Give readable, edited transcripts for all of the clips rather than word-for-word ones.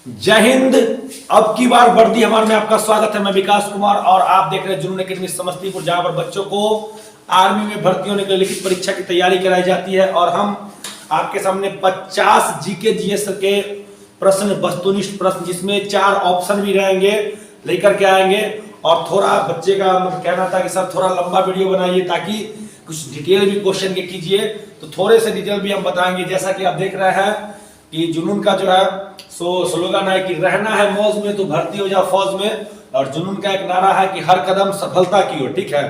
जय हिंद। अब की बार वर्दी हमारे में आपका स्वागत है। मैं विकास कुमार और आप देख रहे हैं जुनून एकेडमी समस्तीपुर, जहां पर बच्चों को आर्मी में भर्ती होने के लिए लिखित परीक्षा की तैयारी कराई जाती है। और हम आपके सामने 50 जीके जीएस के प्रश्न, वस्तुनिष्ठ प्रश्न, जिसमें 4 ऑप्शन भी रहेंगे, लेकर के आएंगे। और थोड़ा बच्चे का कहना था कि सर थोड़ा लंबा वीडियो बनाइए ताकि कुछ डिटेल भी क्वेश्चन के कीजिए, तो थोड़े से डिटेल भी हम बताएंगे। जैसा कि आप देख रहे हैं कि जुनून का जो है सो स्लोगन है कि रहना है मौज में तो भर्ती हो जाओ फौज में, और जुनून का एक नारा है कि हर कदम सफलता की ओर। ठीक है,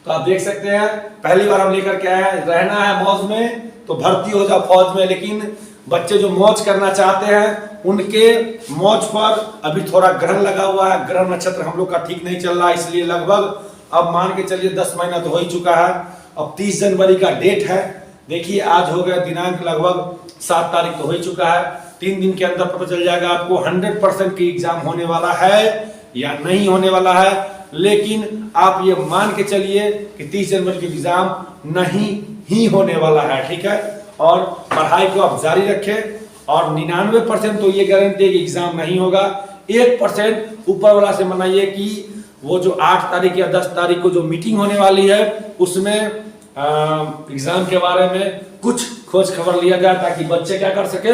तो आप देख सकते हैं पहली बार हम लेकर के आए हैं, रहना है मौज में तो भर्ती हो जाओ फौज में। लेकिन बच्चे जो मौज करना चाहते हैं उनके मौज पर अभी थोड़ा ग्रहण लगा हुआ है। ग्रहण नक्षत्र हम लोग का ठीक नहीं चल रहा है, इसलिए लगभग अब मान के चलिए 10 महीना तो हो ही चुका है। अब 30 जनवरी का डेट है। देखिए आज हो गया दिनांक, लगभग 7 तारीख तो हो ही चुका है। 3 दिन के अंदर पता चल जाएगा आपको 100% की एग्जाम होने वाला है या नहीं होने वाला है। लेकिन आप ये मान के चलिए कि 30 जनवरी की एग्जाम नहीं ही होने वाला है। ठीक है, और पढ़ाई को आप जारी रखें। और 99% तो ये गारंटी है कि एग्जाम नहीं होगा। 1% ऊपर वाला से मनाइए कि वो जो 8 तारीख या 10 तारीख को जो मीटिंग होने वाली है उसमें एग्जाम के बारे में कुछ खोज खबर लिया जाए ताकि बच्चे क्या कर सके,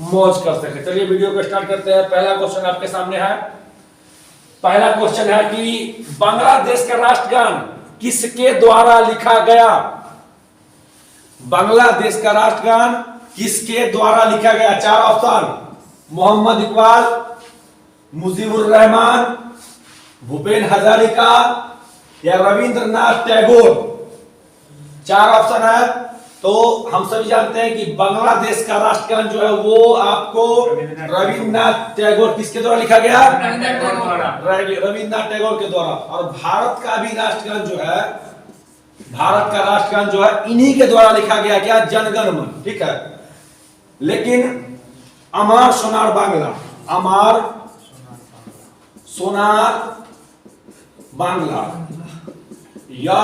मौज कर सके। चलिए वीडियो को स्टार्ट करते हैं। पहला क्वेश्चन आपके सामने है। पहला क्वेश्चन है कि बांग्लादेश का राष्ट्रगान किसके द्वारा लिखा गया? बांग्लादेश का राष्ट्रगान किसके द्वारा लिखा गया? 4 ऑप्शन: मोहम्मद इकबाल, मुजीबुर रहमान, भूपेन हजारिका या रविंद्रनाथ टैगोर। 4 ऑप्शन है। तो हम सभी जानते हैं कि बांग्लादेश का राष्ट्रगान जो है वो आपको रविंद्रनाथ टैगोर किसके द्वारा लिखा गया? रविंद्रनाथ टैगोर के द्वारा। और भारत का भी राष्ट्रगान जो है, भारत का राष्ट्रगान जो है इन्हीं के द्वारा लिखा गया। क्या? जनगण मन। ठीक है, लेकिन अमर सोनार बांग्ला, अमर सोनार बांग्ला या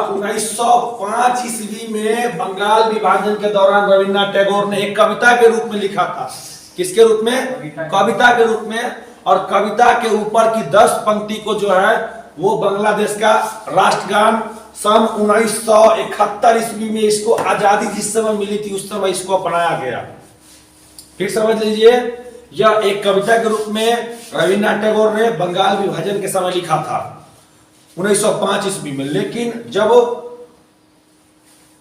1905 ईस्वी में बंगाल विभाजन के दौरान रविंद्रनाथ टैगोर ने एक कविता के रूप में लिखा था। किसके रूप में? कविता के रूप में। और कविता के ऊपर की 10 पंक्ति को जो है वो बांग्लादेश का राष्ट्रगान सन 1971 ईस्वी में, इसको आजादी जिस समय मिली थी उस समय इसको अपनाया गया। फिर समझ लीजिए, यह एक कविता के रूप में रविंद्रनाथ टैगोर ने बंगाल विभाजन के समय लिखा था 1905 ईस्वी में। लेकिन जब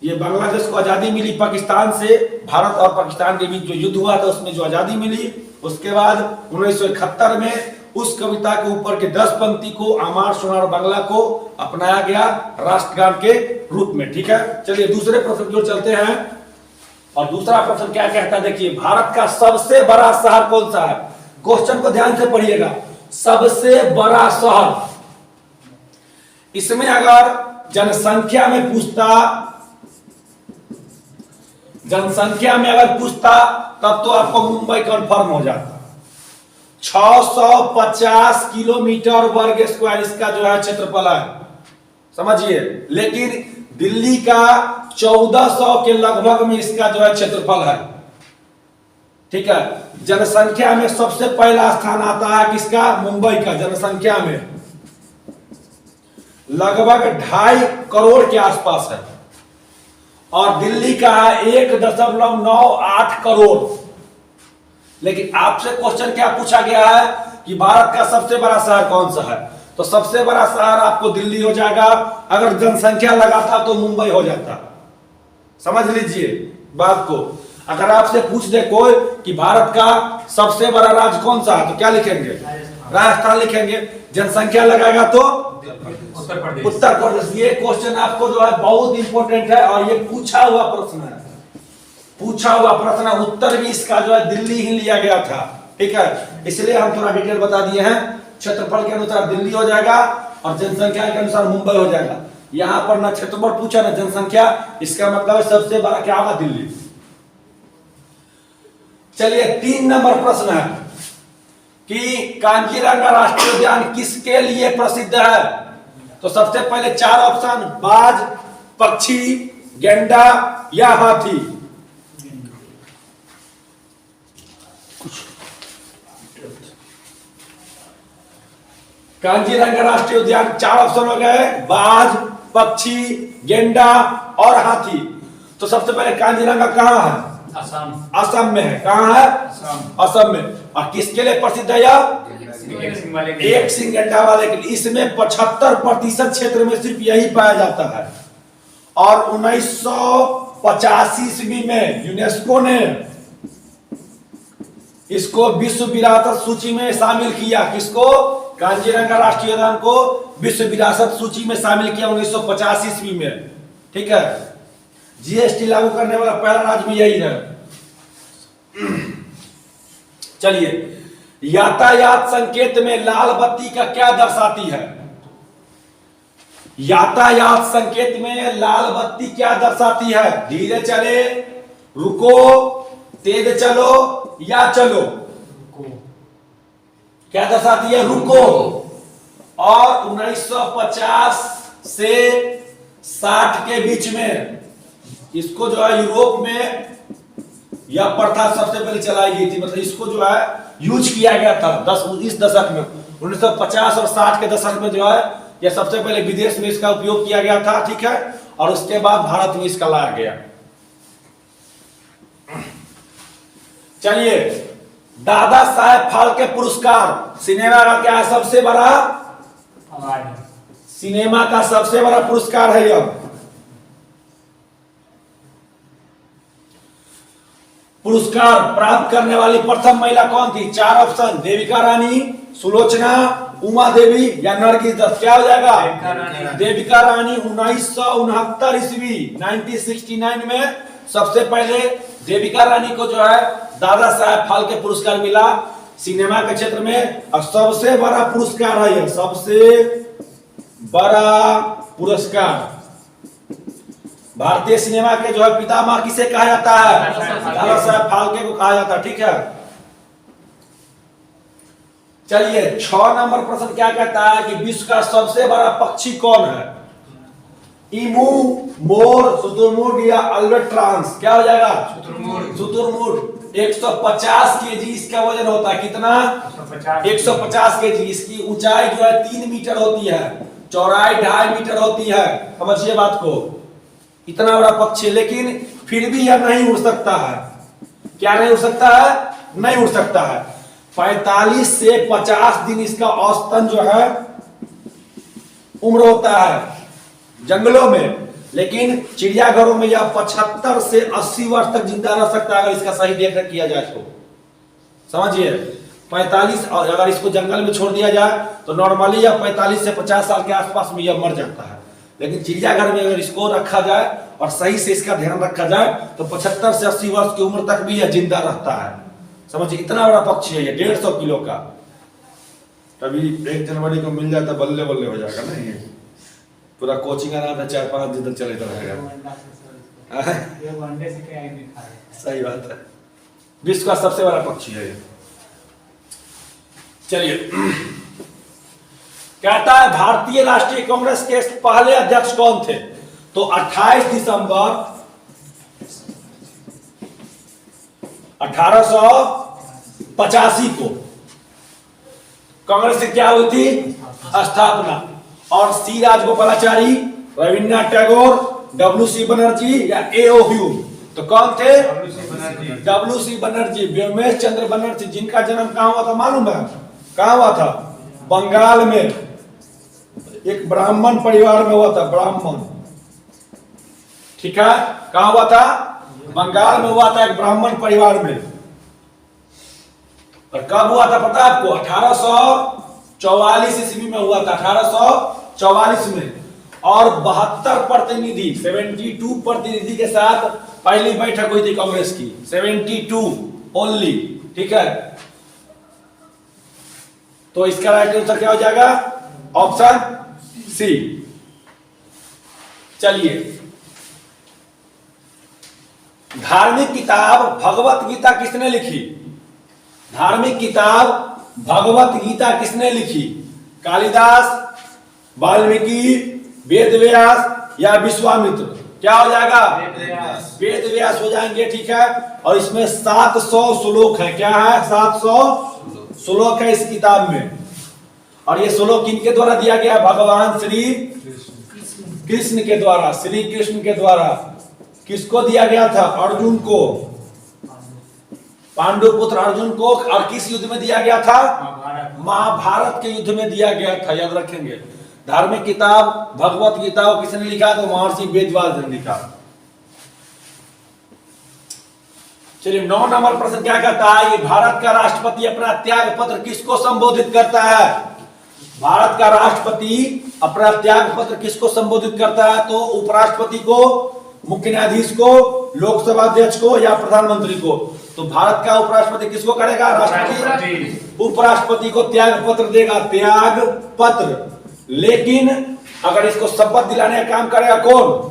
ये बांग्लादेश को आजादी मिली पाकिस्तान से, भारत और पाकिस्तान के बीच जो युद्ध हुआ था उसमें जो आजादी मिली, उसके बाद 1971 में उस कविता के ऊपर के 10 पंक्ति को, अमर सोनार बांग्ला को अपनाया गया राष्ट्रगान के रूप में। ठीक है, चलिए दूसरे प्रश्न की ओर चलते हैं। और दूसरा प्रश्न क्या कहता है, देखिए, भारत का सबसे बड़ा शहर कौन सा है? क्वेश्चन को ध्यान से पढ़िएगा। सबसे बड़ा शहर, इसमें अगर जनसंख्या में पूछता, जनसंख्या में अगर पूछता तब तो आपको मुंबई कंफर्म हो जाता। 650 किलोमीटर वर्ग स्क्वायर इसका जो है क्षेत्रफल है, समझिए। लेकिन दिल्ली का 1400 के लगभग में इसका जो है क्षेत्रफल है। ठीक है, जनसंख्या में सबसे पहला स्थान आता है किसका? मुंबई का। जनसंख्या में लगभग 2.5 करोड़ के आसपास है। और दिल्ली का है 1.98 करोड़। लेकिन आपसे क्वेश्चन क्या पूछा गया है कि भारत का सबसे बड़ा शहर कौन सा है? तो सबसे बड़ा शहर आपको दिल्ली हो जाएगा। अगर जनसंख्या लगाता तो मुंबई हो जाता। समझ लीजिए बात को। अगर आपसे पूछ दे कोई कि भारत का सबसे बड़ा राज्य कौन सा है तो क्या लिखेंगे? राजस्थान लिखेंगे। जनसंख्या लगाएगा तो उत्तर प्रदेश। ये क्वेश्चन आपको जो है बहुत इंपॉर्टेंट है और ये पूछा हुआ प्रश्न है, पूछा हुआ प्रश्न। उत्तर भी इसका जो है दिल्ली ही लिया गया था। ठीक है, इसलिए हम थोड़ा डिटेल बता दिए हैं। क्षेत्रफल के अनुसार दिल्ली हो जाएगा और जनसंख्या के अनुसार मुंबई हो जाएगा। यहां पर ना क्षेत्रफल पूछा ना जनसंख्या, इसका मतलब है सबसे बड़ा क्या होगा? दिल्ली। चलिए 3 नंबर प्रश्न है कि कांजीरंगा राष्ट्रीय उद्यान किसके लिए प्रसिद्ध है? तो सबसे पहले 4 ऑप्शन: बाज, पक्षी, गेंडा या हाथी। कांजीरंगा राष्ट्रीय उद्यान 4 ऑप्शन हो गए, बाज, पक्षी, गेंडा और हाथी। तो सबसे पहले कांजीरंगा कहाँ है? असम में है। कहाँ है? असम में। और किसके लिए प्रसिद्ध है यह? एक सिंह गेंडा वाले के लिए। इसमें 75% क्षेत्र में सिर्फ यही पाया जाता है। और 1985 ईस्वी में यूनेस्को ने इसको विश्व विरासत सूची में शामिल किया। किसको? कांजीरंगा राष्ट्रीय उद्यान को विश्व विरासत सूची में शामिल किया 1985 ईस्वी में। ठीक है। जीएसटी लागू करने वाला पहला राज्य भी यही है। चलिए, यातायात संकेत में लाल बत्ती का क्या दर्शाती है? यातायात संकेत में लाल बत्ती क्या दर्शाती है? धीरे चले, रुको, तेज चलो या चलो? क्या दर्शाती है? रुको। और 1950 से 60 के बीच में इसको जो है यूरोप में यह प्रथा सबसे पहले चलाई गई थी। मतलब इसको जो है यूज किया गया था इस दशक में 1950 और 60 के दशक में जो है यह सबसे पहले विदेश में इसका उपयोग किया गया था। ठीक है। और उसके बाद भारत में इसका लाया गया। चलिए, दादा साहेब फाल्के पुरस्कार सिनेमा का क्या है? सबसे बड़ा सिनेमा का सबसे बड़ा पुरस्कार है यह। पुरस्कार प्राप्त करने वाली प्रथम महिला कौन थी? 4 ऑप्शन, देविका रानी, सुलोचना, उमा देवी या नरगिस दत्त। क्या हो जाएगा? देविका रानी। 1969 ईस्वी 1969 में सबसे पहले देविका रानी को जो है दादा साहेब फाल्के पुरस्कार मिला सिनेमा के क्षेत्र में। और सबसे बड़ा पुरस्कार है यह, सबसे बड़ा पुरस्कार। भारतीय सिनेमा के जो है पितामह किसे कहा जाता है? दादा साहेब फाल्के को कहा जाता है। ठीक है। चलिए, 6 नंबर प्रश्न क्या कहता है कि विश्व का सबसे बड़ा पक्षी कौन है? ईमू, मोर, शुतुरमुर्ग या अल्बाट्रॉस? क्या हो जाएगा? शुतुरमुर्ग। 150 केजी इसका वजन होता है। कितना? 150 केजी। इसकी ऊंचाई जो है 3 मीटर होती है, चौड़ाई 2.5 मीटर होती है। समझिए बात को। इतना बड़ा पक्षी, लेकिन फिर भी यह नहीं उड़ सकता है। क्या नहीं उड़ सकता है? नहीं उड़ सकता है। 45 से 50 दिन इसका औसतन जो है उम्र होता है जंगलों में, लेकिन चिड़ियाघरों में यह 75 से 80 वर्ष तक जिंदा रह सकता है अगर इसका सही देखरेख किया जाए तो। समझिए, 45, और अगर इसको जंगल में छोड़ दिया जाए तो नॉर्मली यह 45 से 50 साल के आसपास में यह मर जाता है। लेकिन चिड़ियाघर में अगर इसको रखा जाए और सही से इसका ध्यान रखा जाए तो 75 से 80 वर्ष की उम्र तक भी यह जिंदा रहता है। समझिए, इतना बड़ा पक्षी है ये, 150 किलो का। कभी 1 जनवरी को मिल जाता बल्ले बल्ले हो जाएगा ना। ये पूरा कोचिंग आना था, 4-5 दिन तक चले रहेगा। सही बात है। विश्व का सबसे बड़ा पक्षी है ये। चलिए, कहता है भारतीय राष्ट्रीय कांग्रेस के पहले अध्यक्ष कौन थे? तो 28 दिसंबर 1885 को कांग्रेस की क्या हुई थी? स्थापना। और सी राजगोपालाचारी, रविन्द्रनाथ टैगोर, डब्ल्यू.सी. बनर्जी या ए.ओ. ह्यूम? तो कौन थे? डब्ल्यू.सी. बनर्जी, व्योमेश चंद्र बनर्जी, जिनका जन्म कहां हुआ था मालूम है? कहां हुआ था? बंगाल में, एक ब्राह्मण परिवार में हुआ था। ब्राह्मण, ठीक है। कहां हुआ था? बंगाल में हुआ था, एक ब्राह्मण परिवार में। और कब हुआ था पता है आपको? 1844 ईस्वी में हुआ था। 1844 में। और 72 प्रतिनिधि, 72 प्रतिनिधि के साथ पहली बैठक हुई थी कांग्रेस की। 72 ओनली। ठीक है। तो इसका राइट आंसर क्या हो जाएगा? Option C. चलिए, धार्मिक किताब भगवत गीता किसने लिखी? धार्मिक किताब भगवत गीता किसने लिखी? कालिदास, वाल्मीकि, वेदव्यास या विश्वामित्र? क्या हो जाएगा? वेदव्यास हो जाएंगे। ठीक है। और इसमें 700 श्लोक है। क्या है? 700 श्लोक है इस किताब में। और ये श्लोक किनके द्वारा दिया गया? भगवान श्री कृष्ण के द्वारा, श्री कृष्ण के द्वारा। किसको दिया गया था? अर्जुन को, पांडु पुत्र अर्जुन को। और किस युद्ध में दिया गया था? महाभारत के युद्ध में दिया गया था, याद रखेंगे। धार्मिक किताब भगवत गीता को किसने लिखा? तो महर्षि वेदव्यास ने लिखा। चलिए 9 नंबर प्रश्न क्या कहता है? ये भारत का राष्ट्रपति अपना त्याग पत्र किसको संबोधित करता है? भारत का राष्ट्रपति अपना त्याग पत्र किसको संबोधित करता है? तो उपराष्ट्रपति को, मुख्य न्यायाधीश को, लोकसभा अध्यक्ष को या प्रधानमंत्री को? तो भारत का उपराष्ट्रपति किसको करेगा? राष्ट्रपति उपराष्ट्रपति को त्याग पत्र देगा, त्याग पत्र। लेकिन अगर इसको शपथ दिलाने का काम करेगा कौन?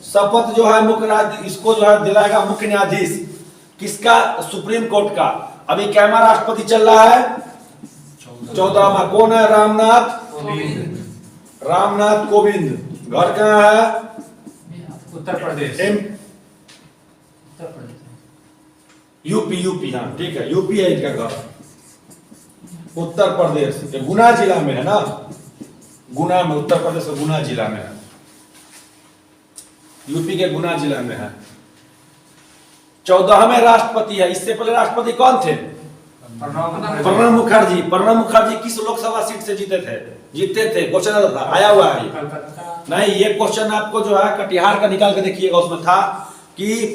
शपथ जो है मुख्य न्यायाधीश, इसको जो है दिलाएगा मुख्य न्यायाधीश। किसका? सुप्रीम कोर्ट का। अभी कैमा राष्ट्रपति चल रहा है? 14वां। कौन है? रामनाथ कोविंद। घर कहाँ है? उत्तर प्रदेश। यूपी। हाँ ठीक है, यूपी है इनका घर। उत्तर प्रदेश के गुना जिला में है ना, गुना में, उत्तर प्रदेश के गुना जिला में है, यूपी के गुना जिला में है। 14वें राष्ट्रपति है। इससे पहले राष्ट्रपति कौन थे? प्रणब मुखर्जी। प्रणब मुखर्जी किस लोकसभा सीट से जीते थे? क्वेश्चन आया हुआ है नहीं, ये क्वेश्चन आपको जो है कटिहार का निकाल के देखिएगा। उसमें था कि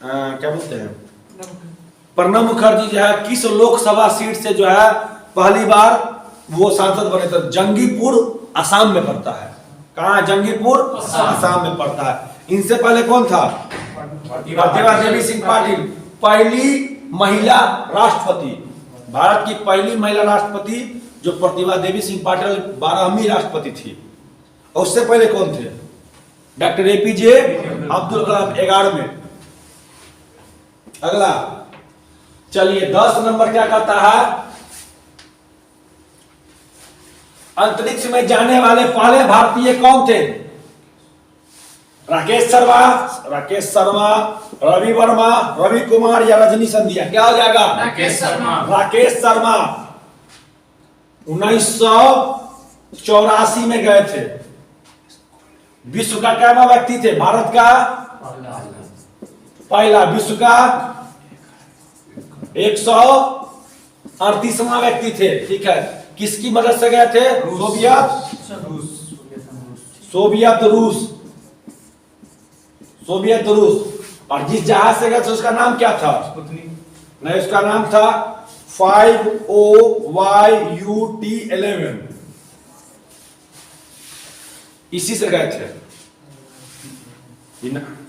क्या बोलते हैं, प्रणब मुखर्जी जो है किस लोकसभा सीट से जो है पहली बार वो सांसद बने थे? जंगीपुर असम में पड़ता है। कहाँ? जंगीपुर असम में पड़ता है। इनसे पहले कौन था? प्रतिभा देवी सिंह पाटिल, पहली महिला राष्ट्रपति, भारत की पहली महिला राष्ट्रपति जो प्रतिभा देवी सिंह पाटिल 12वीं राष्ट्रपति थी। और उससे पहले कौन थे? Doctor APJ Abdul Kalam 11वें। अगला चलिए 10 नंबर क्या कहता है? अंतरिक्ष में जाने वाले पहले भारतीय कौन थे? राकेश शर्मा, रवि वर्मा, रवि कुमार या रजनी संधिया? क्या हो जाएगा? राकेश शर्मा 1984 में गए थे। विश्व का कैवा व्यक्ति थे? भारत का पहला, विश्व का 138वां व्यक्ति थे। ठीक है, किसकी मदद से गए थे? सोवियत रूस। और जिस जहाज से गए थे उसका नाम क्या था? नहीं, उसका नाम था 5OYUT-11। इसी से गए थे।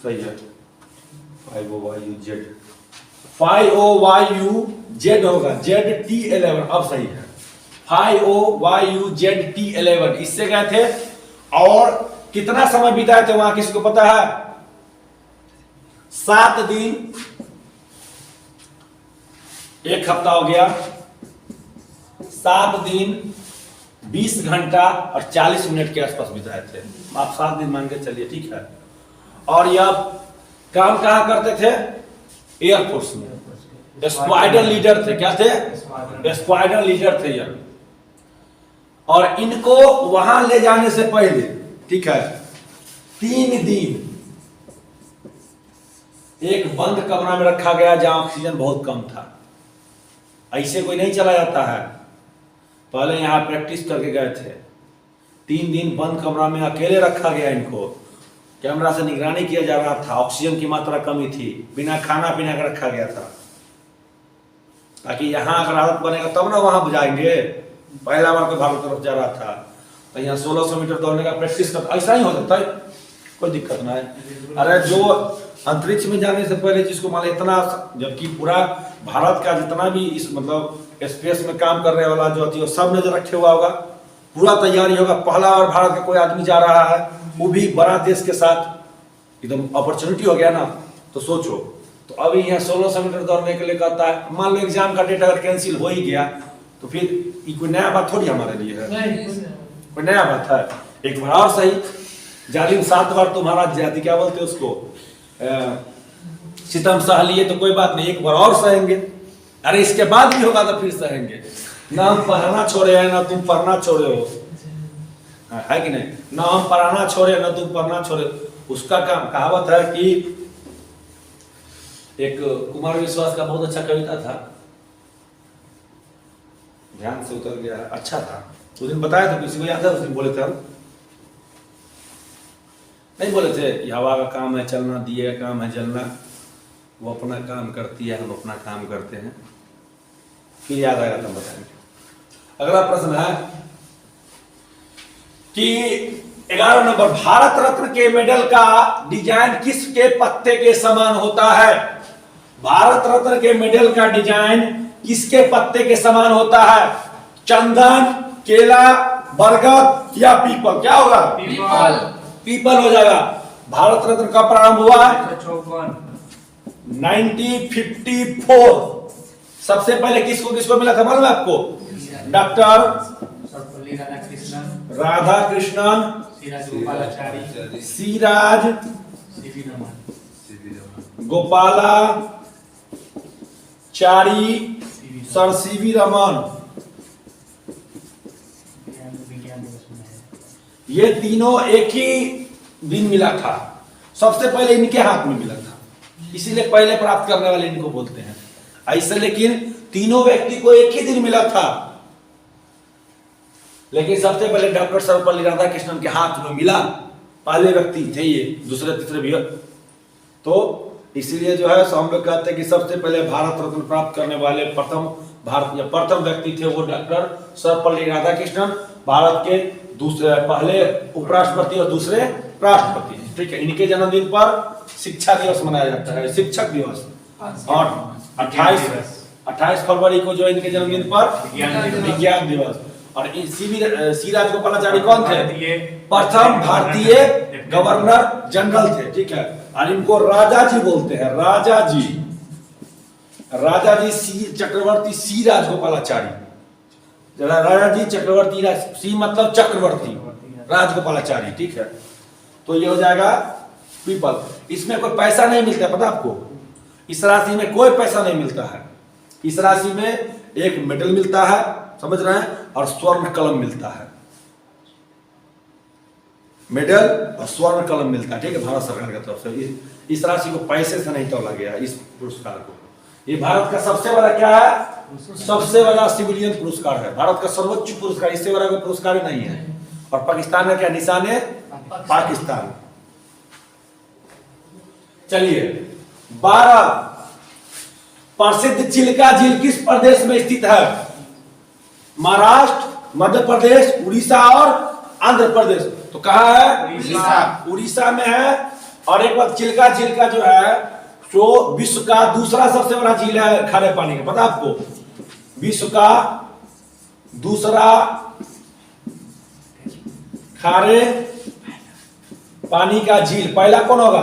सही है, 5OYUZ होगा, ZT-11 अब सही है। 5OYUZ-T-11 इससे गए थे। और कितना समय बिताए थे वहां, किसी को पता है? 7 दिन, 1 हफ्ता हो गया, 7 दिन 20 घंटा और 40 मिनट के आसपास बिताए थे। आप 7 दिन मान के चलिए, ठीक है। और यह काम कहां करते थे? एयरफोर्स में स्क्वाड्रन लीडर थे। क्या थे? स्क्वाड्रन लीडर थे यह। और इनको वहां ले जाने से पहले, ठीक है, 3 दिन एक बंद कमरा में रखा गया जहां ऑक्सीजन बहुत कम था। ऐसे कोई नहीं चला जाता है। पहले यहां प्रैक्टिस करके गए थे। 3 दिन बंद कमरा में अकेले रखा गया इनको। कैमरा से निगरानी किया जा रहा था। ऑक्सीजन की मात्रा कमी थी। बिना खाना पीना का रखा गया था, ताकि यहाँ अगर हालत बनेगा तब ना वहां बुझाएंगे। पहला बार तो भारत तरफ जा रहा था, तो यहाँ 1600 मीटर दौड़ने का प्रैक्टिस करता। ऐसा ही हो सकता है, कोई दिक्कत ना है। अरे जो अंतरिक्ष में जाने से पहले जिसको मान इतना, जबकि पूरा भारत का जितना भी इस मतलब स्पेस में काम करने वाला जो होती है सब नजर रखे हुआ होगा, पूरा तैयारी होगा। पहला बार भारत का कोई आदमी जा रहा है, वो भी बड़ा देश के साथ, एकदम अपॉर्चुनिटी हो गया ना। तो सोचो, तो अभी यहाँ 1600 मीटर दौड़ने के लिए कहता है। मान लो एग्जाम का डेट अगर कैंसिल हो ही गया तो फिर ये कोई नया बात थोड़ी हमारे लिए है, कोई नया बात है। एक बार और सही, जालिम 7 बार तुम्हारा जाति क्या बोलते उसको सितम सह लिए तो कोई बात नहीं, एक बार और सहेंगे। अरे इसके बाद भी होगा तो फिर सहेंगे। ना हम पढ़ना छोड़े हैं ना तुम पढ़ना छोड़े हो, है कि नहीं? ना हम पढ़ना छोड़े ना तुम पढ़ना छोड़े। उसका काम कहावत है कि एक कुमार विश्वास का बहुत अच्छा कविता था, ध्यान से उतर गया, अच्छा था। उस दिन बताया था, किसी को याद है? उस दिन बोले थे हम, नहीं बोले थे कि हवा का काम है चलना, दिए का काम है जलना, वो अपना काम करती है, हम अपना काम करते हैं। फिर याद आएगा तो बताएंगे। अगला प्रश्न है कि 11 नंबर, भारत रत्न के मेडल का डिजाइन किसके पत्ते के समान होता है? भारत रत्न के मेडल का डिजाइन किसके पत्ते के समान होता है? चंदन, केला, बरगद या पीपल? क्या होगा? पीपल। पीपल हो जाएगा। भारत रत्न का प्रारंभ हुआ 1954। सबसे पहले किसको किसको मिला था मालूम है आपको? डॉक्टर सर्वपल्ली राधाकृष्णन, राधा कृष्णन, सीराज गोपालाचारी, सीराज C V Raman, Gopalachari, sir C V Raman, विज्ञान दिवस मनाया। ये तीनों एक ही दिन मिला था। सबसे पहले इनके हाथ में मिला था, इसीलिए पहले प्राप्त करने वाले इनको बोलते हैं ऐसे। लेकिन तीनों व्यक्ति को एक ही दिन मिला था, लेकिन सबसे पहले डॉक्टर सर्वपल्ली राधाकृष्णन के हाथ में मिला। पहले व्यक्ति थे ये, दूसरे तीसरे भी। तो इसीलिए जो है हम लोग कहते हैं कि सबसे पहले भारत रत्न प्राप्त करने वाले प्रथम व्यक्ति थे वो डॉक्टर सर्वपल्ली राधाकृष्णन, भारत के दूसरे पहले उपराष्ट्रपति और दूसरे राष्ट्रपति। ठीक है, इनके जन्मदिन पर शिक्षा दिवस मनाया जाता है, शिक्षक दिवस। और 28 फरवरी को जो इनके जन्मदिन पर विज्ञान दिवस। और सीराज गोपालाचारी कौन थे? प्रथम भारतीय गवर्नर जनरल थे। ठीक है, और इनको राजा जी बोलते हैं, राजा जी चक्रवर्ती सीराज गोपालाचारी, राजा जी चक्रवर्ती, सी मतलब चक्रवर्ती, राजगोपालाचारी। ठीक है, तो ये हो जाएगा पीपल। इसमें कोई पैसा नहीं मिलता है, पता आपको? इस राशि में कोई पैसा नहीं मिलता है। इस राशि में एक मेडल मिलता है, समझ रहे हैं, और स्वर्ण कलम मिलता है। मेडल और स्वर्ण कलम मिलता है। ठीक है, भारत सरकार की तरफ से। इस राशि को पैसे से नहीं तोला गया, इस पुरस्कार को। ये भारत का सबसे बड़ा क्या है? सबसे बड़ा सिविलियन पुरस्कार है, भारत का सर्वोच्च पुरस्कार। इससे बड़ा कोई पुरस्कार ही नहीं है। और पाकिस्तान का क्या निशान है? पाकिस्तान। चलिए, 12 प्रसिद्ध चिल्का झील किस प्रदेश में स्थित है? महाराष्ट्र, मध्य प्रदेश, उड़ीसा और आंध्र प्रदेश। तो कहाँ है? उड़ीसा में है। और एक बात, चिल्का झील का जो है जो विश्व का दूसरा सबसे बड़ा झील है खारे पानी का, पता आपको? विश्व का दूसरा खारे पानी का झील। पहला कौन होगा?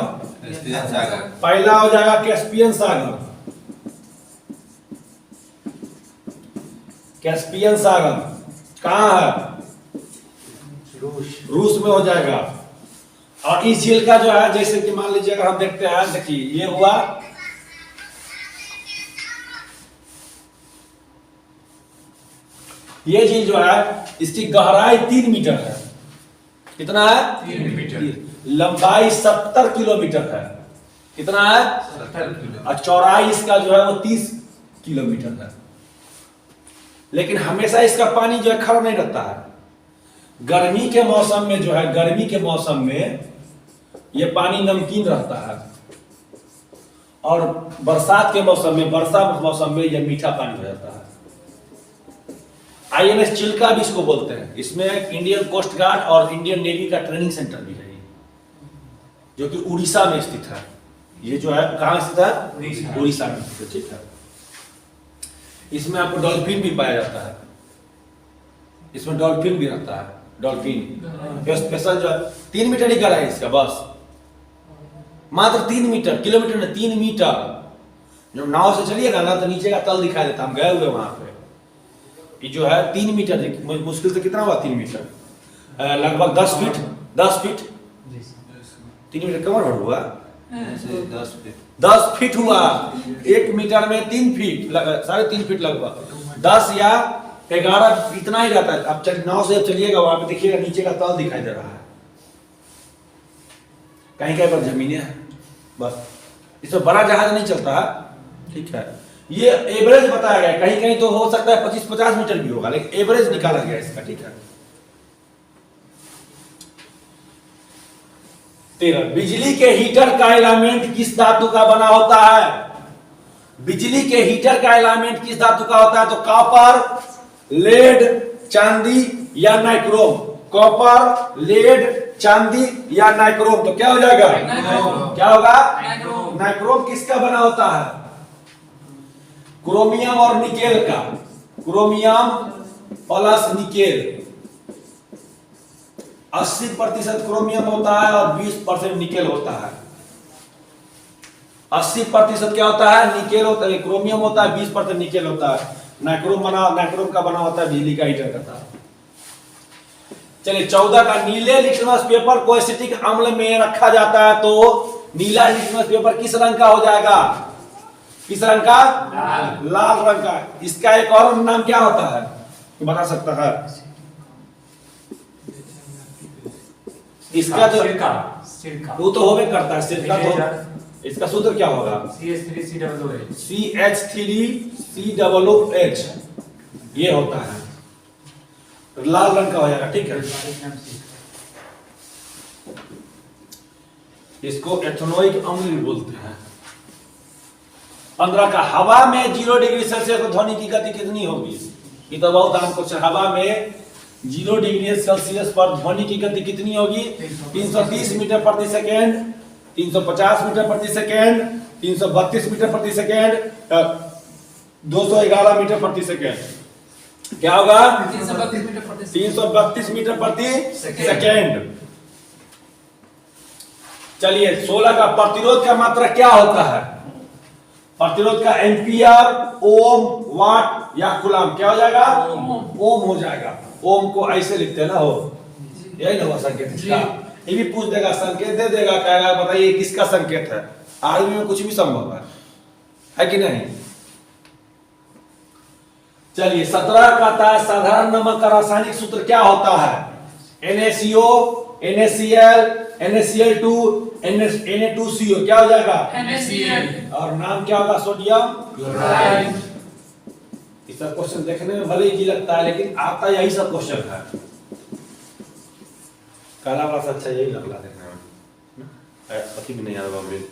पहला हो जाएगा कैस्पियन सागर। कैस्पियन सागर कहाँ है? रूस में हो जाएगा। और इस झील का जो है, जैसे कि मान लीजिए अगर हम देखते हैं, देखिए ये हुआ, ये झील जो है इसकी गहराई 3 मीटर है। कितना है? 3 मीटर। लंबाई 70 किलोमीटर है। कितना है? 70 किलो। और चौड़ाई इसका जो है वो 30 किलोमीटर है। लेकिन हमेशा इसका पानी जो है खड़ा नहीं रहता है। गर्मी के मौसम में जो है, गर्मी के मौसम में ये पानी नमकीन रहता है, और बरसात के मौसम में, वर्षा मौसम में ये मीठा पानी हो जाता है। INS चिल्का भी इसको बोलते हैं। इसमें इंडियन कोस्ट गार्ड और इंडियन नेवी का ट्रेनिंग सेंटर भी है, जो कि उड़ीसा में स्थित है। ये जो है कहाँ स्थित है? उड़ीसा में स्थित है। ठीक है, इसमें आपको डॉल्फिन भी पाया जाता है। इसमें डॉल्फिन भी रहता है, डॉल्फिन स्पेशल जो है। 3 मीटर ही गहराई है इसका, बस मात्र 3 मीटर, किलोमीटर में 3 मीटर। जब नाव से चलिएगा ना तो नीचे का तल दिखाई देता, हम गए हुए वहां पे। ये जो है 3 मीटर, मुश्किल से कितना हुआ? 3 मीटर, लगभग 10 फीट। 10 फीट 3 मीटर कमर भर हुआ, 10 फीट हुआ। 1 मीटर में 3 फीट, 3.5 फीट लगभग। 10 या 11 इतना ही रहता है। अब 9 से अब चलिएगा वहां पे देखिएगा नीचे का तल दिखाई दे रहा है, कहीं कहीं पर जमीनें हैं बस, इसमें बड़ा जहाज नहीं चलता है, ठीक है। ये एवरेज बताया गया, कहीं कहीं तो हो सकता है 25-50 मीटर भी होगा, लेकिन एवरेज निकाला गया इसका, ठीक है। 13 बिजली के हीटर का एलिमेंट किस धातु का बना होता है? बिजली के हीटर का एलिमेंट किस धातु का होता है? तो कॉपर, लेड, चांदी या नाइक्रोम। कॉपर, लेड, चांदी या नाइक्रोम, तो क्या हो जाएगा? क्या होगा? नाइक्रोम किसका बना होता है? क्रोमियम और निकेल का। क्रोमियम प्लस निकेल, 80% क्रोमियम होता है और 20% निकेल होता है। 80% क्या होता है? निकेल होता है, क्रोमियम होता है, 20% निकेल होता है। नाइक्रोम का बना होता है बिजली का हीटर का तार। चलिए 14 का, नीले लिटमस पेपर को एसिटिक अम्ल में रखा जाता है तो नीला लिटमस पेपर किस रंग का हो जाएगा? किस रंग का? लाल रंग का। इसका एक और नाम क्या होता है, बता सकता है? इसका जो सिरका वो तो होवे करता है सिरका, तो इसका सूत्र क्या होगा? CH3COOH, ये होता है, लाल रंग का हो जाएगा, ठीक है। इसको एथेनोइक अम्ल भी बोलते हैं। 15 का, हवा में 0 डिग्री सेल्सियस पर ध्वनि की गति कितनी होगी? ये तो बहुत आम क्वेश्चन। हवा में 0 डिग्री सेल्सियस पर ध्वनि की गति कितनी होगी? 330 मीटर प्रति सेकेंड, 350 मीटर प्रति सेकेंड, 332 मीटर प्रति सेकेंड, 211 मीटर प्रति सेकेंड। क्या होगा? 332 मीटर प्रति सेकेंड। चलिए 16 का, प्रतिरोध का मात्रा क्या होता है? प्रतिरोध का एम्पियर, ओम, वाट या कूलम, क्या हो जाएगा? ओम हो जाएगा। ओम को ऐसे लिखते हैं ना, हो यही ना हुआ संकेत इसका। ये भी पूछ देगा, संकेत दे देगा, कहेगा बताइए किसका संकेत है। आर्मी में कुछ भी संभव है कि नहीं? चलिए 17 का था, साधारण नमक का रासायनिक सूत्र क्या होता है? NaCO, NaCl, NaCl2, Na2CO, क्या हो जाएगा? NaCl। और नाम क्या होगा? Sodium chloride. इस सब क्वेश्चन देखने में भले ही लगता है, लेकिन आता यही सब क्वेश्चन है। काला वाला से अच्छा यही लग रहा देखने में, अति भी नहीं आता मुझे।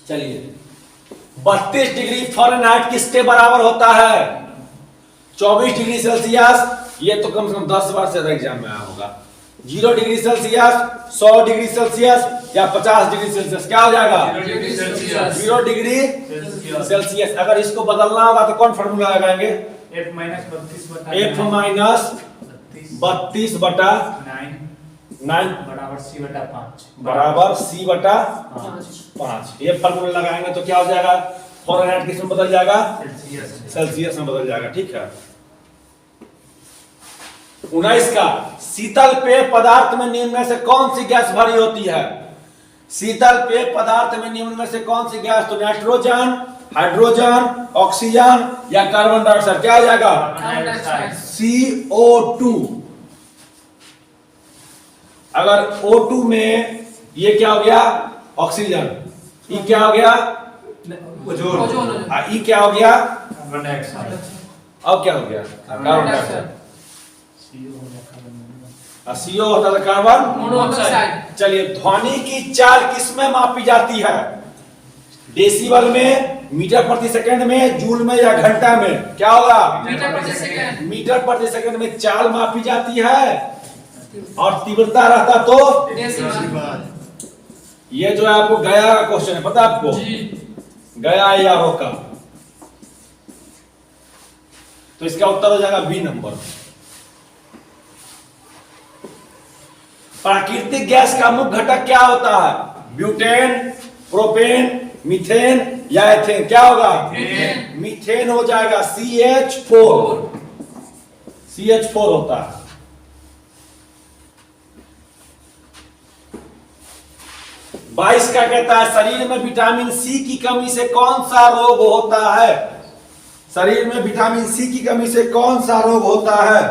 चलिए 32 डिग्री फ़ारेनहाइट किसके बराबर होता है? 24 डिग्री सेल्सियस, ये तो कम से कम 10 बार से एग्जाम में आया होगा। 0 डिग्री सेल्सियस, 100 डिग्री सेल्सियस या 50 डिग्री सेल्सियस, क्या हो जाएगा? 0 डिग्री सेल्सियस। अगर इसको बदलना होगा तो कौन फॉर्मूला लगाएंगे? F माइनस 32 बटा 9 बराबर C बटा 5 बराबर C बटा 5। ये फॉर्मूला लगाएंगे तो क्या हो जाएगा? फ़ारेनहाइट किस में बदल जाएगा? सेल्सियस में बदल जाएगा, ठीक है। 19 का, शीतल पेय पदार्थ में निम्न में से कौन सी गैस भरी होती है? शीतल पेय पदार्थ में निम्न में से कौन सी गैस? तो नाइट्रोजन, हाइड्रोजन, ऑक्सीजन या कार्बन डाइऑक्साइड, क्या हो जाएगा? CO2। अगर O2 में ये क्या हो गया? ऑक्सीजन। ये क्या हो गया? ओजोन। ये क्या हो गया? Carbon dioxide. अब क्या हो गया? Carbon dioxide. CO होता है कार्बन मोनोऑक्साइड। चलिए ध्वनि की चाल किसमें मापी जाती है? डेसिबल में, मीटर प्रति सेकंड में, जूल में या घंटा में, क्या होगा? मीटर प्रति सेकंड। मीटर प्रति सेकंड में चाल मापी जाती है और तीव्रता रहता तो डेसिबल। ये जो है आपको गया का क्वेश्चन है, पता आपको? गया या रोका, तो इसका उत्तर हो जाएगा बी नंबर। प्राकृतिक गैस का मुख्य घटक क्या होता है? ब्यूटेन, प्रोपेन, मीथेन या एथेन, क्या होगा? मीथेन हो जाएगा। CH4 होता है। बाईस का कहता है, शरीर में विटामिन सी की कमी से कौन सा रोग होता है? शरीर में विटामिन सी की कमी से कौन सा रोग होता है?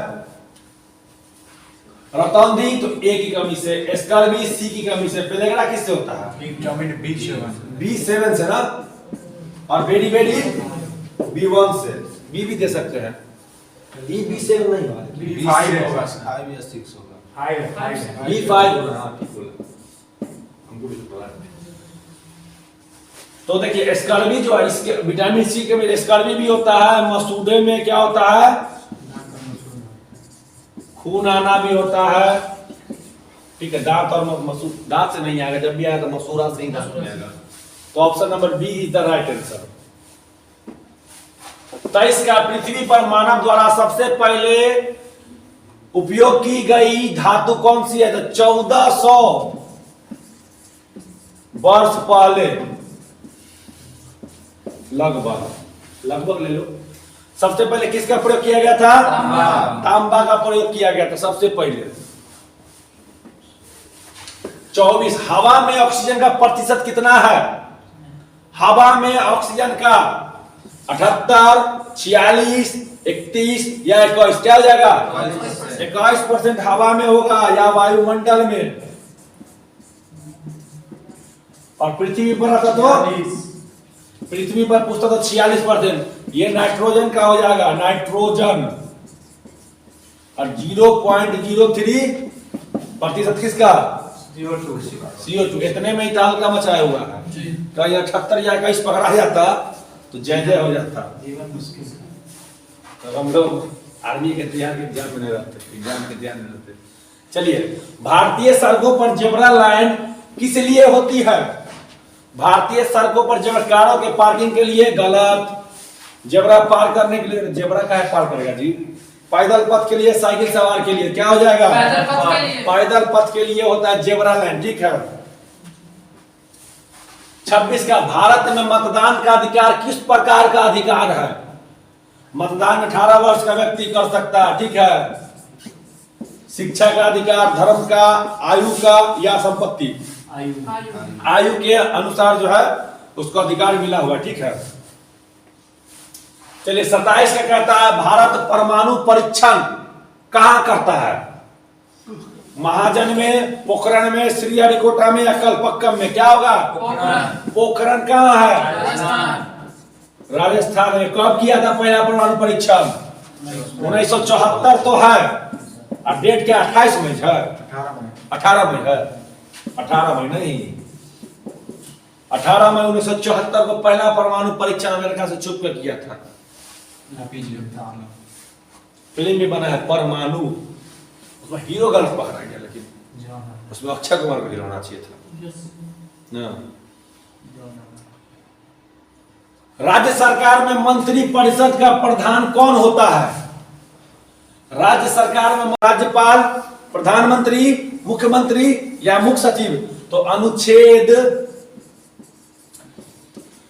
रतौंधी तो ए की कमी से, स्कर्वी सी की कमी से, पेलेगरा किससे होता है? विटामिन B7 B7 से ना, और बेडी बेडी B1 से। बी भी दे सकते हैं, ई B7 नहीं होगा, B5 होगा। 5 या 6 होगा। हाई B5 होगा। हाँ ठीक बोला, हमको भी पता है। तो देखिए स्कर्वी जो है, इसके विटामिन सी के स्कर्वी भी होता है। मसूड़े में क्या होता है? खून आना भी होता है। ठीक है, दांत और मसूर, दांत से नहीं आएगा, जब भी आएगा तो मसूरा से ही दांत में आएगा। तो option number B is the right answer. 23 का पृथ्वी पर मानव द्वारा सबसे पहले उपयोग की गई धातु कौन सी है? तो 1400 वर्ष पहले, लगभग ले लो, सबसे पहले किसका प्रयोग किया गया था? तांबा का प्रयोग किया गया था सबसे पहले। 24 हवा में ऑक्सीजन का प्रतिशत कितना है? हवा में ऑक्सीजन का 78, 46, 31 या 21, क्या हो जाएगा? 21% हवा में होगा या वायुमंडल में, और पृथ्वी पर रहता तो पृथ्वी पर पूछता तो 46%। ये नाइट्रोजन का हो जाएगा, नाइट्रोजन, और 0.03% किसका? CO2। इतने में इताल का मचाया हुआ है। कहीं 78 या 21 पकड़ा जाता तो जय जय हो जाता। जीवन मुश्किल है। तो हम लोग आर्मी के तैयार के एग्जाम में नहीं रहते, एग्जाम के तैयार में रहते। चलिए, भारतीय सड़कों पर जेब्रा लाइन किस लिए होती है? भारतीय सड़कों पर जेब्रा, कारों के पार्किंग के लिए गलत, जेब्रा पार करने के लिए, जेब्रा का है पार करेगा जी, पैदल पथ के लिए, साइकिल सवार के लिए, क्या हो जाएगा? पैदल पथ के लिए। पैदल पथ के लिए होता है जेब्रा लाइन। ठीक है। 26 का भारत में मतदान का अधिकार किस प्रकार का अधिकार है? मतदान 18 वर्ष का व्यक्ति कर सकता है। ठीक है। शिक्षा का अधिकार, धर्म का, आयु का या संपत्ति? आयु के अनुसार जो है उसको अधिकार मिला हुआ। ठीक है। चलिए 27 का कहता है भारत परमाणु परीक्षण कहां करता है? महाजन में, पोखरण में, श्रीहरिकोटा में या कलपक्कम में? क्या होगा? पोखरण कहां है? राजस्थान में। कब किया था पहला परमाणु परीक्षण? 1974 तो है, और डेट क्या? 28 में है, 18 में है, 18 में नहीं, 18 में 1974 को पहला परमाणु परीक्षण अमेरिका से छुप कर किया था। फिल्म भी बना है परमाणु, उसमें हीरो गलत पकड़ा गया, लेकिन उसमें अक्षय कुमार को हीरो होना चाहिए था। राज्य सरकार में मंत्री परिषद का प्रधान कौन होता है? राज्य सरकार में राज्यपाल, प्रधानमंत्री, मुख्यमंत्री या मुख्य सचिव? तो अनुच्छेद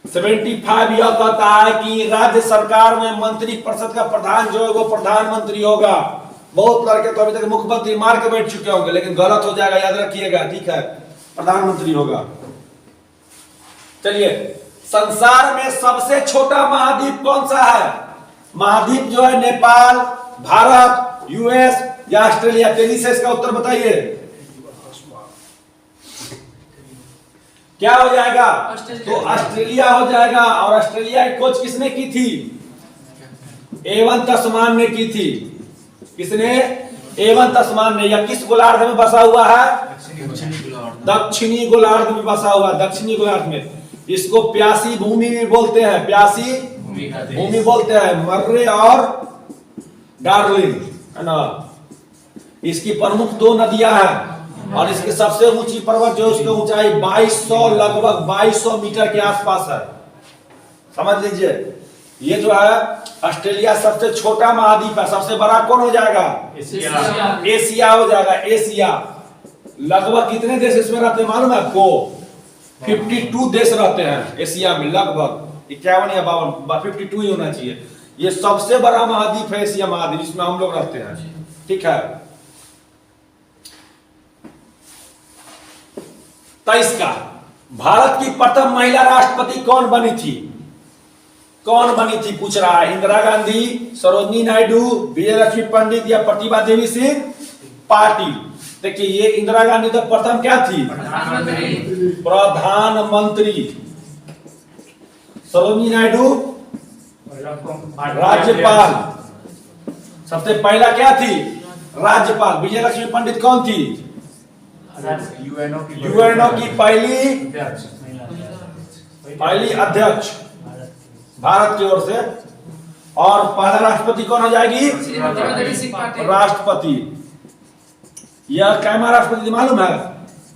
75 यह कहता है कि राज्य सरकार में मंत्री परिषद का प्रधान जो है वो प्रधानमंत्री होगा। बहुत लड़के तो अभी तक मुख्यमंत्री मार के बैठ चुके होंगे, लेकिन गलत हो जाएगा, याद रखिएगा। ठीक है, प्रधानमंत्री होगा। चलिए, संसार में सबसे छोटा महाद्वीप कौन सा है? महाद्वीप जो है नेपाल, भारत, यूएस या ऑस्ट्रेलिया? तेजी से इसका उत्तर बताइए, क्या हो जाएगा? तो ऑस्ट्रेलिया हो जाएगा। और ऑस्ट्रेलिया की खोज किसने की थी? एवन तस्मान ने की थी। किसने? एवन तस्मान ने। या किस गोलार्ध में बसा हुआ है? दक्षिणी गोलार्ध में बसा हुआ है। दक्षिणी गोलार्ध में। इसको प्यासी भूमि भी बोलते हैं, प्यासी भूमि बोलते हैं। मर्रे और डार्लिंग है ना। इसकी प्रमुख 2 नदियां हैं, और इसकी सबसे ऊंची पर्वत जो है उसकी ऊंचाई 2200, लगभग 2200 मीटर के आसपास है। समझ लीजिए, ये जो है ऑस्ट्रेलिया सबसे छोटा महाद्वीप है। सबसे बड़ा कौन हो जाएगा? एशिया हो जाएगा। एशिया लगभग कितने देश इसमें रहते हैं मालूम है आपको? 52 देश रहते हैं एशिया में, लगभग 51 या 52, 52 ही होना चाहिए। ये सबसे बड़ा महाद्वीप है एशिया महाद्वीप, जिसमें हम लोग रहते हैं। ठीक है। 23 का भारत की प्रथम महिला राष्ट्रपति कौन बनी थी? कौन बनी थी पूछ रहा है, इंदिरा गांधी, सरोजिनी नायडू, विजयलक्ष्मी पंडित या प्रतिभा देवी सिंह पाटिल। देखिए ये इंदिरा गांधी तो प्रथम क्या थी, प्रधानमंत्री। सरोजिनी नायडू राज्यपाल, सबसे पहला क्या थी, राज्यपाल। विजयलक्ष्मी पंडित कौन थी, यूएनओ की पहली अध्यक्ष भारत की ओर से। और पहला राष्ट्रपति कौन हो जाएगी, राष्ट्रपति। यह कैमा राष्ट्रपति थी मालूम है,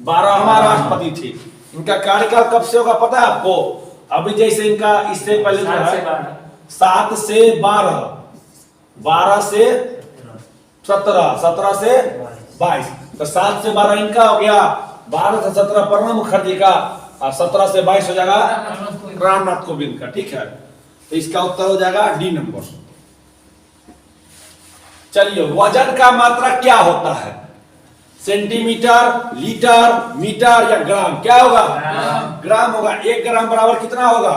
12वां राष्ट्रपति थी। इनका कार्यकाल कब से होगा पता है आपको, अभी जैसे इनका इससे पहले जो है 7 से 12, 12 से 17, 17 से 22, तो 7 से 12 इनका हो गया, 12 से 17 प्रणब मुखर्जी का, और 17 से 22 हो जाएगा रामनाथ कोविंद का। ठीक है, तो इसका उत्तर हो जाएगा डी नंबर। चलिए, वजन का मात्रा क्या होता है, सेंटीमीटर, लीटर, मीटर या ग्राम, क्या होगा, ग्राम होगा। 1 ग्राम बराबर कितना होगा,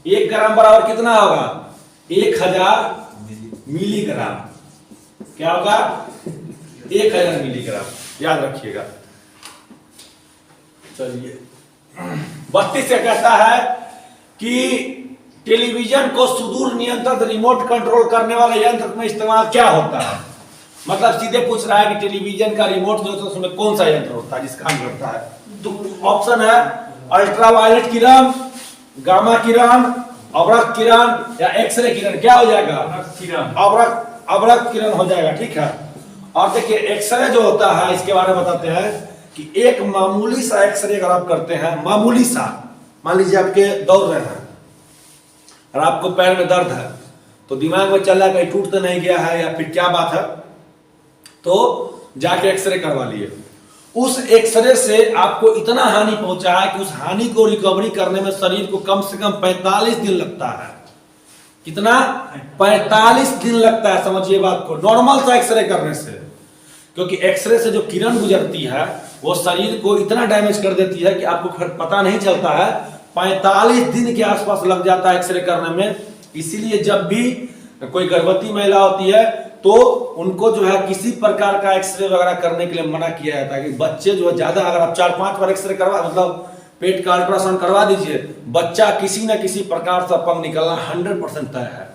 1 ग्राम बराबर कितना होगा, 1000 मिलीग्राम। क्या होगा, 1000 मिलीग्राम, याद रखिएगा। चलिए, 32 से कहता है कि टेलीविजन को सुदूर नियंत्रित रिमोट कंट्रोल करने वाले यंत्र में इस्तेमाल क्या होता है। मतलब सीधे पूछ रहा है कि टेलीविजन का रिमोट जो है उसमें कौन सा यंत्र होता है जिसका काम करता है। तो ऑप्शन है अल्ट्रावायलेट किरण, गामा किरण, अवरक्त किरण या एक्सरे किरण। क्या हो जाएगा, अवरक्त किरण हो जाएगा। ठीक है, और देखिए एक्सरे जो होता है इसके बारे में बताते हैं कि एक मामूली सा एक्सरे अगर आप करते हैं, मामूली सा, मान लीजिए आपके दौड़ रहे हैं और आपको पैर में दर्द है, तो दिमाग में चल रहा है कहीं टूट तो नहीं गया है या फिर क्या बात है, तो जाके एक्सरे करवा लिए। उस एक्सरे से आपको इतना हानि पहुंचा है कि उस हानि को रिकवरी करने में शरीर को कम से कम 45 दिन लगता है। कितना, 45 दिन लगता है, समझिए बात को, नॉर्मल सा एक्सरे करने से। क्योंकि एक्सरे से जो किरण गुजरती है वो शरीर को इतना डैमेज कर देती है कि आपको पता नहीं चलता है, 45 दिन के आसपास लग जाता है एक्सरे करने में। इसीलिए जब भी कोई गर्भवती महिला होती है तो उनको जो है किसी प्रकार का एक्सरे वगैरह करने के लिए मना किया जाता है कि बच्चे जो है ज्यादा, अगर आप 4-5 बार एक्सरे करवा, मतलब पेट का अल्ट्रासाउंड करवा दीजिए, बच्चा किसी न किसी प्रकार से अपंग निकलना 100% तय है।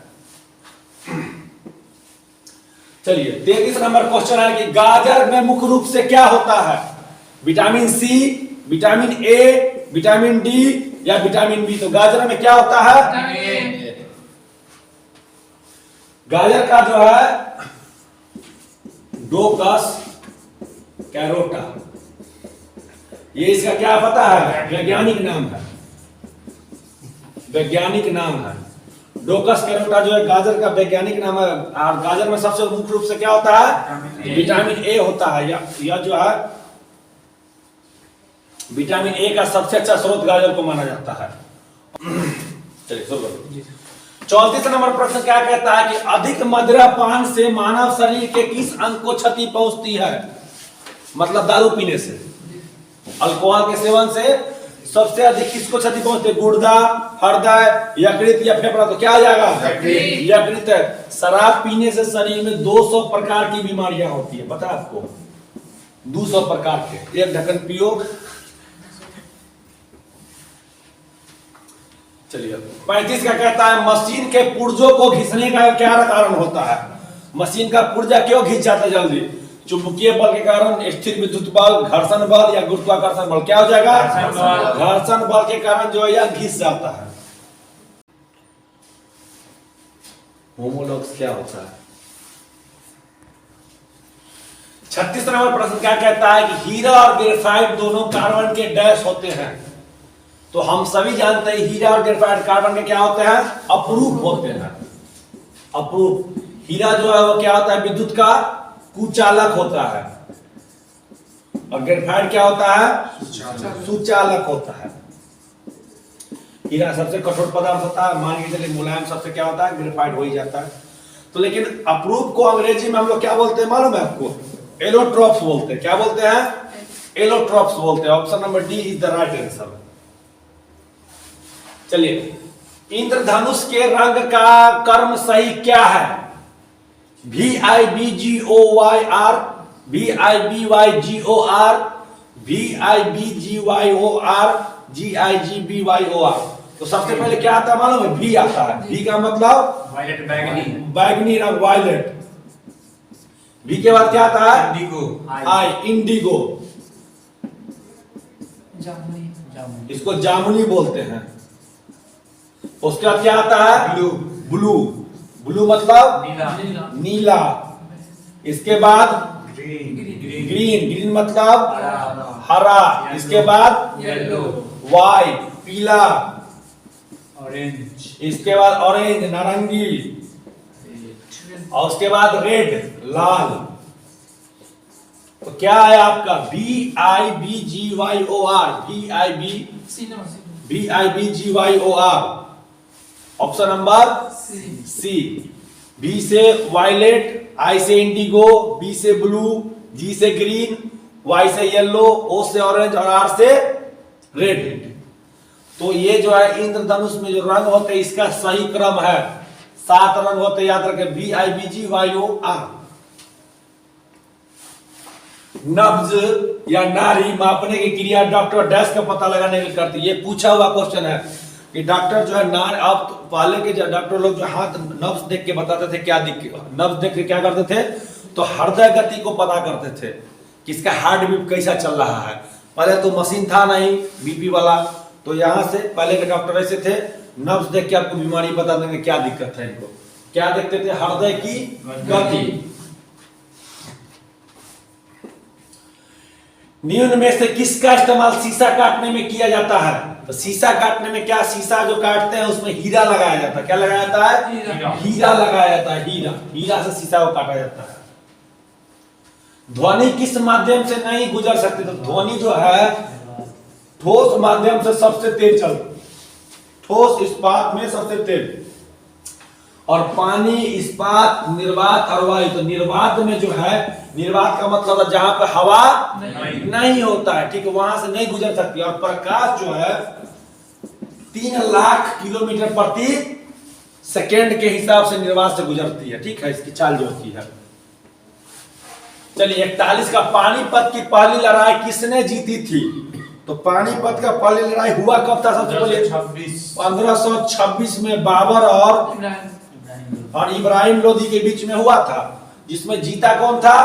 चलिए, 33 नंबर क्वेश्चन है कि गाजर में मुख्य रूप से क्या होता है, vitamin C, vitamin A, vitamin D या विटामिन बी। तो गाजर में क्या होता है, गाजर का जो है डोकस कैरोटा, ये इसका क्या पता है, वैज्ञानिक नाम है, वैज्ञानिक नाम है। डोकस कैरोटा जो है गाजर का वैज्ञानिक नाम है। और गाजर में सबसे मुख्य रूप से क्या होता है, विटामिन ए होता है। या जो है विटामिन ए का सबसे अच्छा स्रोत गाजर को माना जाता है। चलिए शुरू करो। 34 नंबर प्रश्न क्या कहता है कि अधिक मदिरा पान से मानव शरीर के किस अंग को क्षति पहुंचती है। मतलब दारू पीने से, अल्कोहल के सेवन से सबसे अधिक किसको क्षति पहुंचती है, गुर्दा, हृदय, यकृत या फेफड़ा। तो क्या आ जाएगा, यकृत है। शराब पीने से शरीर में 200 प्रकार की बीमारियां होती है, पता है आपको, 200 प्रकार के। एक ढक्कन पियो। चलिए, 35 का कहता है मशीन के पुर्जों को घिसने का क्या कारण होता है। मशीन का पुर्जा क्यों घिस जाता है जल्दी, चुंबकीय बल के कारण, स्थिर विद्युत बल, घर्षण बल या गुरुत्वाकर्षण बल। क्या हो जाएगा, घर्षण बल के कारण जो है यह घिस जाता है। होमोलॉग्स क्या होता है। 36 नंबर प्रश्न क्या कहता है कि हीरा और ग्रेफाइट दोनों कार्बन के डैश होते हैं। तो हम सभी जानते हैं हीरा और ग्रेफाइट कार्बन के क्या होते हैं, अपरूप होते हैं। अपरूप। हीरा जो है वो क्या होता है, विद्युत का कुचालक होता है, और ग्रेफाइट क्या होता है, सुचालक होता है। हीरा सबसे कठोर पदार्थ होता है, मान के चलिए मुलायम सबसे क्या होता है, ग्रेफाइट हो ही जाता है। तो लेकिन अपरूप को अंग्रेजी में हम लोग क्या बोलते हैं मालूम है आपको, एलोट्रॉप्स बोलते हैं। क्या बोलते हैं, एलोट्रॉप्स बोलते हैं। Option number D is the right answer. चलिए, इंद्रधनुष के रंग का कर्म सही क्या है? VIBGOYR, VIBYGOR, VIBGYOR, GIGBYOR। तो सबसे पहले क्या आता है मालूम है? V आता है। V का मतलब वायलेट बैगनी बैगनी रंग, वायलेट। V के बाद क्या आता है? Indigo I, Indigo. इसको जामुनी बोलते हैं। उसके बाद क्या आता है? Blue blue. ब्लू मतलब नीला नीला। इसके बाद ग्रीन ग्रीन। ग्रीन मतलब हरा हरा। इसके बाद येलो वाइट, पीला। ऑरेंज इसके बाद ऑरेंज, नारंगी। और उसके बाद रेड, लाल। तो क्या है आपका? VIBGYOR, VIBGYOR। Option number C. B से वायलेट, I से इंडिगो, B से ब्लू, G से ग्रीन, Y से येलो, O से ऑरेंज और R से रेड। तो ये जो है इंद्रधनुष में जो रंग होते हैं इसका सही क्रम है। 7 रंग होते, याद रखें। VIBGYOR। नब्ज या नारी मापने की क्रिया डॉक्टर डैश का पता लगाने के लिए करती है। ये पूछा हुआ क्वेश्चन है कि डॉक्टर जो है नार, अब तो पहले के जो डॉक्टर लोग जो हाथ नब्ज देख के बताते थे, क्या नब्ज देख के क्या करते थे? तो हृदय गति को पता करते थे कि इसका हार्ट बीट कैसा चल रहा है। पहले तो मशीन था नहीं बीपी वाला, तो यहाँ से पहले के डॉक्टर ऐसे थे, नब्ज देख के आपको बीमारी बता देंगे क्या दिक्कत है इनको। क्या देखते थे? हृदय की गति। निम्न में से किसका इस्तेमाल शीशा काटने में किया जाता है? तो शीशा काटने में क्या, शीशा जो काटते हैं उसमें हीरा लगाया जाता है। क्या लगाया जाता है? हीरा लगाया जाता है। हीरा, हीरा से शीशा को काटा जाता है। ध्वनि किस माध्यम से नहीं गुजर सकती? तो ध्वनि जो है ठोस माध्यम से सबसे तेज चलती, ठोस इस्पात में सबसे तेज। और पानी, इस्पात, निर्वात और वायु। तो निर्वात में जो है, निर्वात का मतलब है जहां पर हवा नहीं होता है, ठीक है, वहां से नहीं गुजर सकती। और प्रकाश जो है 3 लाख किलोमीटर प्रति सेकेंड के हिसाब से निर्वात से गुजरती है, ठीक है, इसकी चाल जो होती है। चलिए 41 का, पानीपत की पहली लड़ाई किसने जीती थी? तो पानीपत का पहली लड़ाई हुआ कब था? सबसे पहले 1526 में बाबर और इब्राहिम लोदी के बीच में हुआ था, जिसमें जीता कौन था?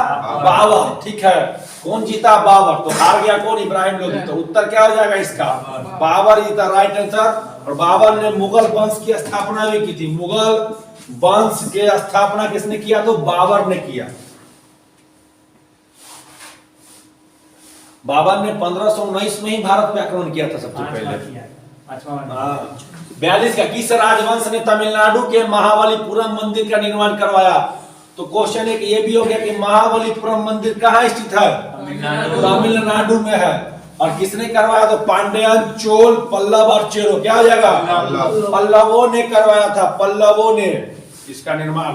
बाबर, ठीक है। कौन जीता? बाबर। तो हार गया कौन? इब्राहिम लोदी। तो उत्तर क्या हो जाएगा इसका? बाबर जीता, राइट आंसर। और बाबर ने मुगल वंश की स्थापना भी की थी। मुगल वंश की स्थापना किसने किया? तो बाबर ने किया। बाबर ने 1519 में ही भारत पे आक्रमण किया था सबसे पहले। 42 का, किस राजवंश ने तमिलनाडु के महाबलीपुरम मंदिर का निर्माण करवाया? तो क्वेश्चन एक ये भी हो गया कि महाबलीपुरम मंदिर कहाँ स्थित है? तमिलनाडु में है। और किसने करवाया? तो पांड्यन, चोल, पल्लव और चेरो। क्या हो जाएगा? पल्लवों ने करवाया था, पल्लवों ने इसका निर्माण।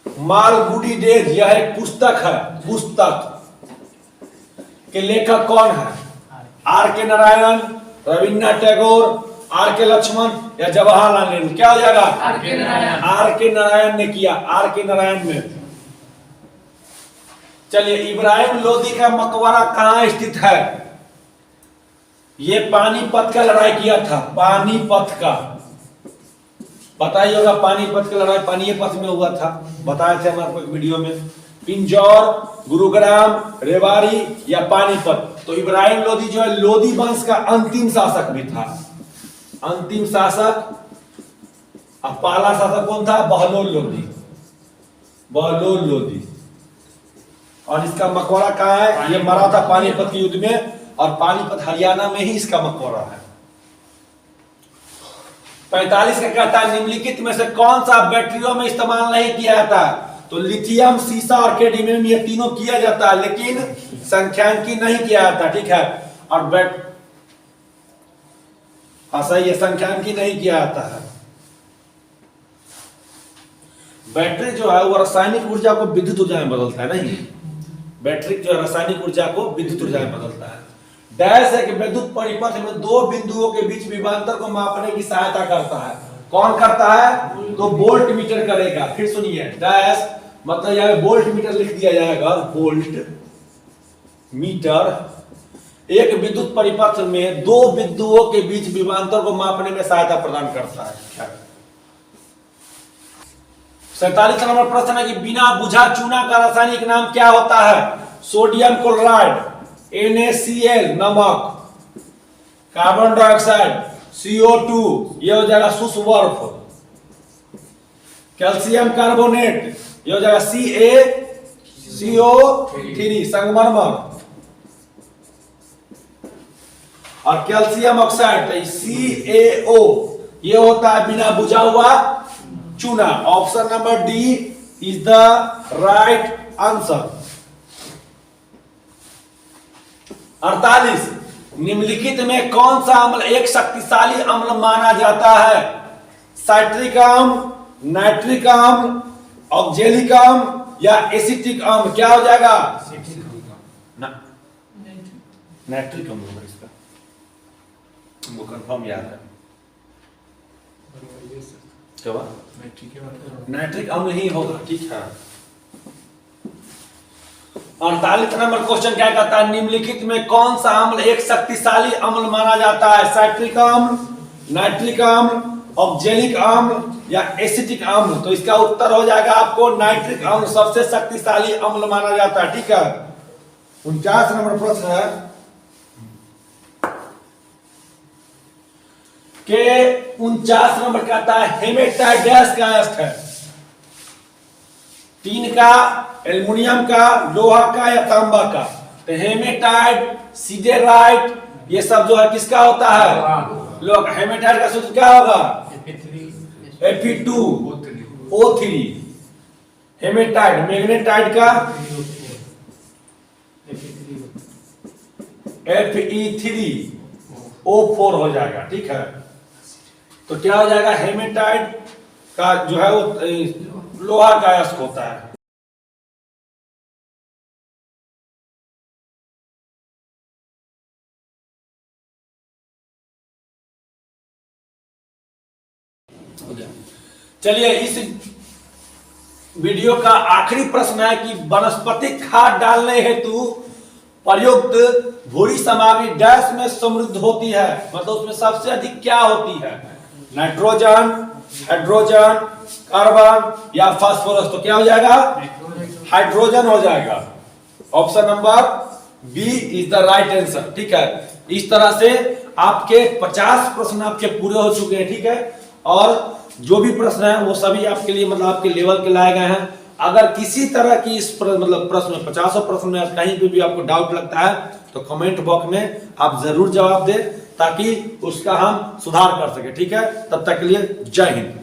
मालगुडी डेज, यह एक पुस्तक है। पुस्तक के लेखक कौन है? आर के नारायण, रविन्द्रनाथ टैगोर, आर के लक्ष्मण या जवाहरलाल नेहरू? क्या हो जाएगा? आर के नारायण ने किया, आर के नारायण में। चलिए, इब्राहिम लोदी का मकबरा कहां स्थित है? ये पानीपत का लड़ाई किया था, पानीपत का। पता ही होगा पानीपत का लड़ाई पानीपत में हुआ था, बताए थे हम आपको एक वीडियो में। पिंजौर, गुरुग्राम, रेवाड़ी या पानीपत। तो इब्राहिम लोदी जो है लोदी वंश का अंतिम शासक भी था, अंतिम शासक। अब पहला शासक कौन था? बहलोल लोदी, बहलोल लोदी। और इसका मकबरा कहाँ है? ये मरा था पानीपत के युद्ध में, और पानीपत हरियाणा में ही इसका मकबरा है। 45 का कहता है निम्नलिखित में से कौन सा बैटरियों में इस्तेमाल नहीं किया जाता? तो लिथियम, सीसा और कैडमियम, ये तीनों किया जाता है, लेकिन संख्यांकी नहीं किया जाता, ठीक है। और हाँ सही है, संख्यांकी नहीं किया जाता है। बैटरी जो है वो रासायनिक ऊर्जा को विद्युत ऊर्जा में बदलता है, नहीं? बैटरी जो है रासायनिक ऊर्जा को विद्युत ऊर्जा में बदलता है। डैश एक विद्युत परिपथ में दो बिंदुओं के बीच विभवांतर को मापने की सहायता करता है। कौन करता है? तो वोल्ट मीटर करेगा। फिर सुनिए, डैश मतलब यहाँ वोल्ट मीटर लिख दिया जाएगा, वोल्ट मीटर एक विद्युत परिपथ में दो बिंदुओं के बीच विभवांतर को मापने में सहायता प्रदान करता है। 47 नंबर प्रश्न है कि बिना बुझा चूना का रासायनिक नाम क्या होता है? सोडियम क्लोराइड, NaCl नमक, कार्बन डाइऑक्साइड CO2 ये हो जाएगा शुष्क बर्फ, कैल्शियम कार्बोनेट ये हो जाएगा CaCO3 संगमरमर, और कैल्शियम ऑक्साइड CaO ये होता है बिना बुझा हुआ चूना। Option number D is the right answer. 48 निम्नलिखित में कौन सा अम्ल एक शक्तिशाली अम्ल माना जाता है? साइट्रिक अम्ल, नाइट्रिक अम्ल, ऑक्जेलिक अम्ल या एसिटिक अम्ल? क्या हो जाएगा? नाइट्रिक अम्ल होगा इसका, वो कंफर्म याद है। क्या हुआ? नाइट्रिक अम्ल ही होगा, ठीक है। 48 नंबर क्वेश्चन क्या कहता है? निम्नलिखित में कौन सा अम्ल एक शक्तिशाली अम्ल माना जाता है? साइट्रिक अम्ल, नाइट्रिक अम्ल, ऑक्जेलिक अम्ल या एसिटिक अम्ल? तो इसका उत्तर हो जाएगा आपको नाइट्रिक अम्ल सबसे शक्तिशाली अम्ल माना जाता है, ठीक है। 49 नंबर प्रश्न है के 49 नंबर कहता है हेमेटाइट डैश का है? टीन का, एल्युमिनियम का, लोहा का या तांबा का? तो हेमेटाइट, सिडेराइट ये सब जो है किसका होता है? लोहा का। हेमेटाइट का सूत्र क्या होगा? Fe2O3। हेमेटाइट, मैग्नेटाइट का Fe3O4 हो जाएगा, ठीक है। तो क्या हो जाएगा? हेमेटाइट का जो है वो लोहा का अयस्क होता है। चलिए, इस वीडियो का आखिरी प्रश्न है कि वनस्पतिक खाद डालने हेतु प्रयुक्त भूरी सामग्री डैश में समृद्ध होती है? मतलब उसमें सबसे अधिक क्या होती है? नाइट्रोजन, हाइड्रोजन, कार्बन या फास्फोरस? तो क्या हो जाएगा? हाइड्रोजन हो जाएगा। Option number B is the right answer, ठीक है। इस तरह से आपके 50 प्रश्न आपके पूरे हो चुके हैं, ठीक है। और जो भी प्रश्न है वो सभी आपके लिए मतलब आपके लेवल के लाए गए हैं। अगर किसी तरह की इस मतलब प्रश्न में 50 प्रश्न में कहीं पे भी आपको डाउट लगता है तो कमेंट बॉक्स में आप जरूर जवाब दें ताकि उसका हम सुधार कर सके, ठीक है। तब तक के लिए जय हिंद।